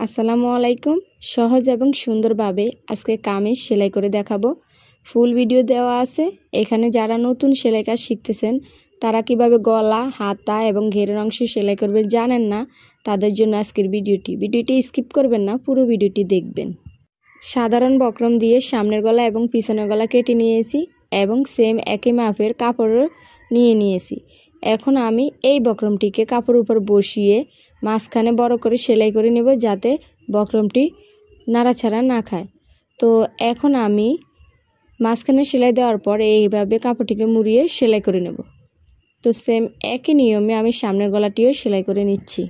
আসসালামু আলাইকুম। সহজ এবং সুন্দরভাবে আজকে কামিজ সেলাই করে দেখাবো। ফুল ভিডিও দেওয়া আছে। এখানে যারা নতুন সেলাই কাজ শিখতেছেন তারা কিভাবে গলা, হাতা এবং ঘেরের অংশ সেলাই করবেন জানেন না, তাদের জন্য আজকের ভিডিওটি স্কিপ করবেন না, পুরো ভিডিওটি দেখবেন। সাধারণ বক্রম দিয়ে সামনের গলা এবং পিছনের গলা কেটে নিয়েছি এবং সেম একই মাপের কাপড় নিয়েছি। এখন আমি এই বক্রমটিকে কাপড়ের উপর বসিয়ে মাঝখানে বড় করে সেলাই করে নেব, যাতে বক্রমটি নাড়াচাড়া না খায়। তো এখন আমি মাঝখানে সেলাই দেওয়ার পর এইভাবে কাপড়টিকে মুড়িয়ে সেলাই করে নেব। তো সেম একই নিয়মে আমি সামনের গলাটিও সেলাই করে নিচ্ছি।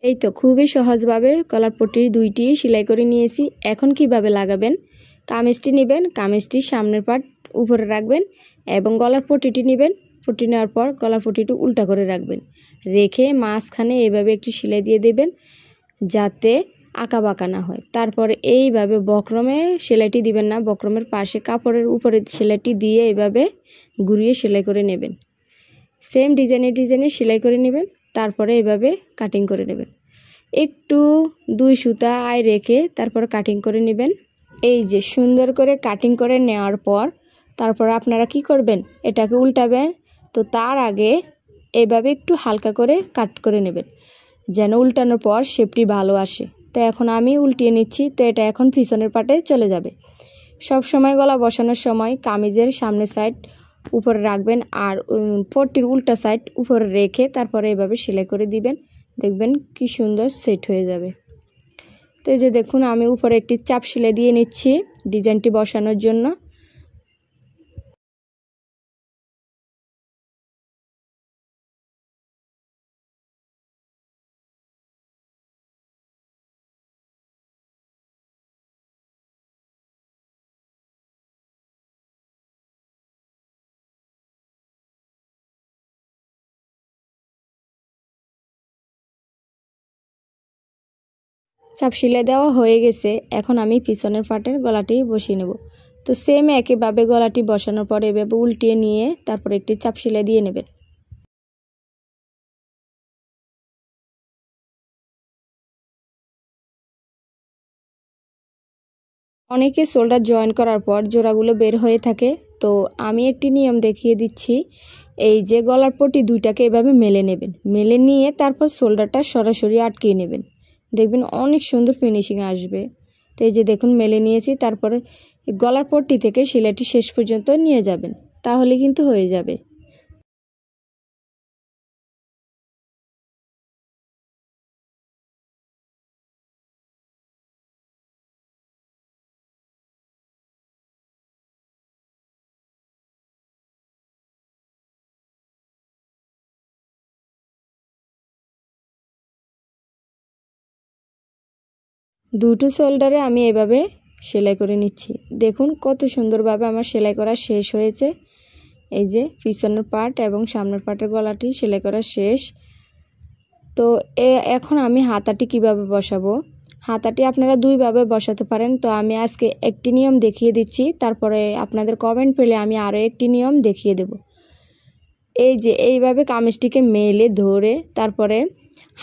এই তো খুবই সহজভাবে গলার পট্টি দুইটি সেলাই করে নিয়েছি। এখন কিভাবে লাগাবেন, কামিজটি নেবেন, কামিজটির সামনের পার্ট উপরে রাখবেন এবং গলার পট্টিটি নেবেন। পট্টি নেওয়ার পর গলার পট্টিটি উল্টা করে রাখবেন, রেখে মাঝখানে এইভাবে একটি সেলাই দিয়ে দেবেন যাতে আঁকা বাঁকা না হয়। তারপর এইভাবে বক্রমে সেলাইটি দিবেন না, বক্রমের পাশে কাপড়ের উপরে সেলাইটি দিয়ে এইভাবে ঘুরিয়ে সেলাই করে নেবেন। সেম ডিজাইনে সেলাই করে নেবেন। তারপরে এইভাবে কাটিং করে নেবেন। একটু 2 সুতা আয় রেখে তারপর কাটিং করে নেবেন। এই যে সুন্দর করে কাটিং করে নেওয়ার পর তারপর আপনারা কি করবেন, এটাকে উল্টাবেন। তো তার আগে এইভাবে একটু হালকা করে কাট করে নেবেন যেন উল্টানোর পর শেপটি ভালো আসে। তো এখন আমি উল্টিয়ে নিচ্ছি। তো এটা এখন পিছনের পাটে চলে যাবে। সব সময় গলা বসানোর সময় কামিজের সামনের সাইড উপরে রাখবেন আর পট্টির উল্টা সাইড উপরে রেখে তারপরে এভাবে সেলাই করে দিবেন। দেখবেন কি সুন্দর সেট হয়ে যাবে। তো এই যে দেখুন আমি উপরে একটি চাপ সেলাই দিয়ে নিচ্ছি ডিজাইনটি বসানোর জন্য। চাপ সেলাই দেওয়া হয়ে গেছে। এখন আমি পিছনের পাটের গলাটি বসিয়ে নেব। তো সেম একইভাবে গলাটি বসানোর পরে এভাবে উল্টিয়ে নিয়ে তারপরে একটি চাপ সেলাই দিয়ে নেবেন। অনেকে শোল্ডার জয়েন করার পর জোড়াগুলো বের হয়ে থাকে। তো আমি একটি নিয়ম দেখিয়ে দিচ্ছি। এই যে গলার পট্টি দুইটাকে এভাবে মেলে নেবেন, মেলে নিয়ে তারপর শোল্ডারটা সরাসরি আটকিয়ে নেবেন। দেখবেন অনেক সুন্দর ফিনিশিং আসবে। তো এই যে দেখুন মেলে নিয়েছি। তারপরে গলার পট্টি থেকে সেলাইটি শেষ পর্যন্ত নিয়ে যাবেন, তাহলে কিন্তু হয়ে যাবে। দুটো শোল্ডারে আমি এভাবে সেলাই করে নিচ্ছি। দেখুন কত সুন্দরভাবে আমার সেলাই করা শেষ হয়েছে। এই যে পিছনের পার্ট এবং সামনের পার্টের গলাটি সেলাই করা শেষ। তো এখন আমি হাতাটি কিভাবে বসাবো, হাতাটি আপনারা দুইভাবে বসাতে পারেন। তো আমি আজকে একটি নিয়ম দেখিয়ে দিচ্ছি, তারপরে আপনাদের কমেন্ট পেলে আমি আরও একটি নিয়ম দেখিয়ে দেব। এই যে এইভাবে কামিজটিকে মেলে ধরে তারপরে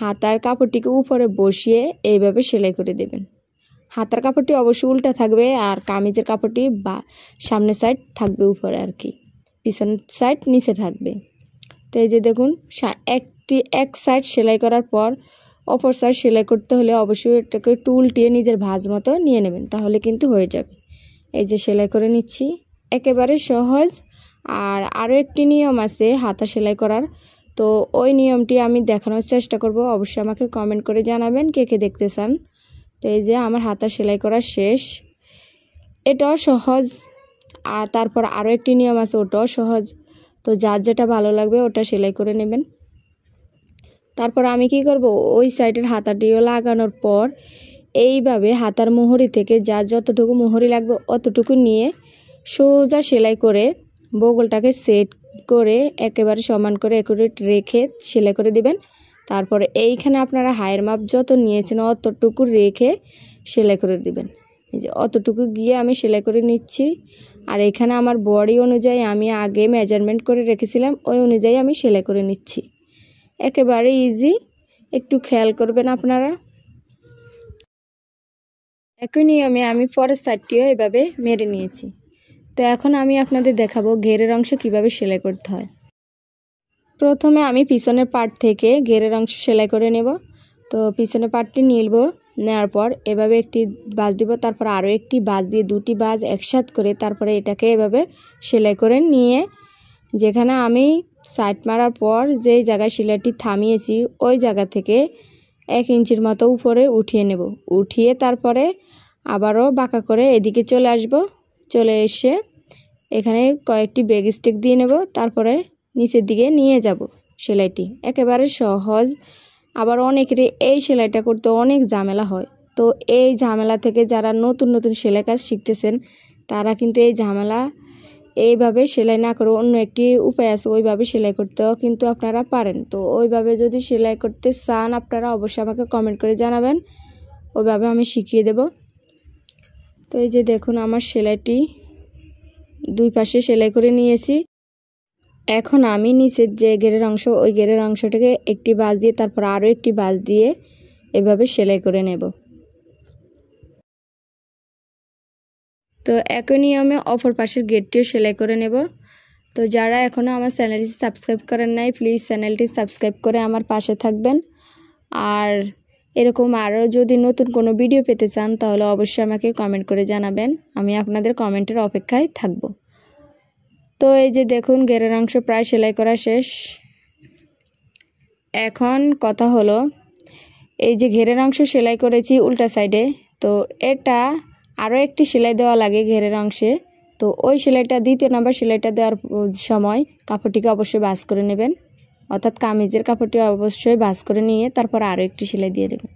হাতার কাপড়টিকে উপরে বসিয়ে এইভাবে সেলাই করে দেবেন। হাতার কাপড়টি অবশ্যই উল্টা থাকবে আর কামিজের কাপড়টি বা সামনের সাইড থাকবে উপরে আর কি, পিছনের সাইড নিচে থাকবে। তো এই যে দেখুন এক সাইড সেলাই করার পর অপর সাইড সেলাই করতে হলে অবশ্যই এটাকে একটু উল্টিয়ে নিজের ভাঁজ মতো নিয়ে নেবেন, তাহলে কিন্তু হয়ে যাবে। এই যে সেলাই করে নিচ্ছি, একেবারে সহজ। আর আরও একটি নিয়ম আছে হাতা সেলাই করার, তো ওই নিয়মটি আমি দেখানোর চেষ্টা করব। অবশ্যই আমাকে কমেন্ট করে জানাবেন কে কে দেখতে চান। তো এই যে আমার হাতা সেলাই করা শেষ, এটাও সহজ। আর তারপর আরও একটি নিয়ম আছে, ওটাও সহজ। তো যার যেটা ভালো লাগবে ওটা সেলাই করে নেবেন। তারপর আমি কি করব, ওই সাইডের হাতাটিও লাগানোর পর এইভাবে হাতার মোহরি থেকে যার যতটুকু মোহরি লাগবে অতটুকু নিয়ে সোজা সেলাই করে বগলটাকে সেট করে একেবারে সমান করে একুরেট রেখে সেলাই করে দিবেন। তারপরে এইখানে আপনারা হায়ের মাপ যত নিয়েছেন অতটুকু রেখে সেলাই করে দিবেন। এই যে অতটুকু গিয়ে আমি সেলাই করে নিচ্ছি। আর এখানে আমার বডি অনুযায়ী আমি আগে মেজারমেন্ট করে রেখেছিলাম, ওই অনুযায়ী আমি সেলাই করে নিচ্ছি। একেবারে ইজি, একটু খেয়াল করবেন আপনারা। একই নিয়মে আমি পরের সাইডটিও এভাবে মেরে নিয়েছি। তো এখন আমি আপনাদের দেখাবো ঘেরের অংশ কিভাবে সেলাই করতে হয়। প্রথমে আমি পিছনের পার্ট থেকে ঘেরের অংশ সেলাই করে নেব। তো পিছনের পার্টটি নিব, নেওয়ার পর এভাবে একটি বাজ দিব, তারপর আরও একটি বাজ দিয়ে দুটি বাজ একসাথে করে তারপরে এটাকে এভাবে সেলাই করে নিয়ে যেখানে আমি সাইড মারার পর যেই জায়গায় সেলাইটি থামিয়েছি ওই জায়গা থেকে 1 ইঞ্চির মতো উপরে উঠিয়ে নেব। উঠিয়ে তারপরে আবারও বাঁকা করে এদিকে চলে আসব। চলে এসে এখানে কয়েকটি ব্যাক স্টিক দিয়ে নেব, তারপরে নিচের দিকে নিয়ে যাব সেলাইটি। একেবারে সহজ। আবার অনেকেরই এই সেলাইটা করতে অনেক ঝামেলা হয়। তো এই ঝামেলা থেকে যারা নতুন নতুন সেলাই কাজ শিখতেছেন তারা কিন্তু এই ঝামেলা এইভাবে সেলাই না করে অন্য একটি উপায় আছে, ওইভাবে সেলাই করতেও কিন্তু আপনারা পারেন। তো ওইভাবে যদি সেলাই করতে চান আপনারা অবশ্যই আমাকে কমেন্ট করে জানাবেন, ওইভাবে আমি শিখিয়ে দেব। তো এই যে দেখুন আমার সেলাইটি দুই পাশে সেলাই করে নিয়েছি। এখন আমি নিচের যে ঘেরের অংশ ওই ঘেরের অংশটাকে একটি বাজ দিয়ে তারপর আরও একটি বাজ দিয়ে এভাবে সেলাই করে নেব। তো একই নিয়মে অপর পাশের গেটটিও সেলাই করে নেব। তো যারা এখনও আমার চ্যানেলটি সাবস্ক্রাইব করেন নাই প্লিজ চ্যানেলটি সাবস্ক্রাইব করে আমার পাশে থাকবেন। আর এরকম আরও যদি নতুন কোনো ভিডিও পেতে চান তাহলে অবশ্যই আমাকে কমেন্ট করে জানাবেন, আমি আপনাদের কমেন্টের অপেক্ষায় থাকব। তো এই যে দেখুন ঘেরের অংশ প্রায় সেলাই করা শেষ। এখন কথা হলো এই যে ঘেরের অংশ সেলাই করেছি উল্টা সাইডে, তো এটা আরও একটি সেলাই দেওয়া লাগে ঘেরের অংশে। তো ওই সেলাইটা দ্বিতীয় নাম্বার সেলাইটা দেওয়ার সময় কাপড়টিকে অবশ্যই ভাঁজ করে নেবেন, অর্থাৎ কামিজের কাপড়টি অবশ্যই ভাঁজ করে নিয়ে তারপর আরও একটি সেলাই দিয়ে দেবেন।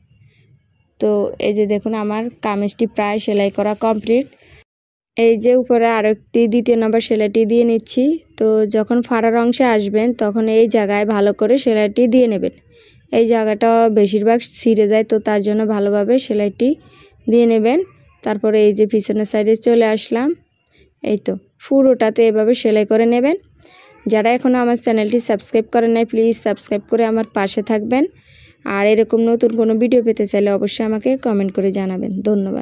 তো এই যে দেখুন আমার কামিজটি প্রায় সেলাই করা কমপ্লিট। এই যে উপরে আরও একটি দ্বিতীয় নাম্বার সেলাইটি দিয়ে নিচ্ছি। তো যখন ফাড়ার অংশে আসবেন তখন এই জায়গায় ভালো করে সেলাইটি দিয়ে নেবেন। এই জায়গাটা বেশিরভাগ ছিঁড়ে যায়, তো তার জন্য ভালোভাবে সেলাইটি দিয়ে নেবেন। তারপরে এই যে পিছনের সাইডে চলে আসলাম, এই তো পুরোটাতে এভাবে সেলাই করে নেবেন। যারা এখনও আমার চ্যানেলটি সাবস্ক্রাইব করেন নাই প্লিজ সাবস্ক্রাইব করে আমার পাশে থাকবেন। আর এরকম নতুন কোনো ভিডিও পেতে চাইলে অবশ্যই আমাকে কমেন্ট করে জানাবেন। ধন্যবাদ।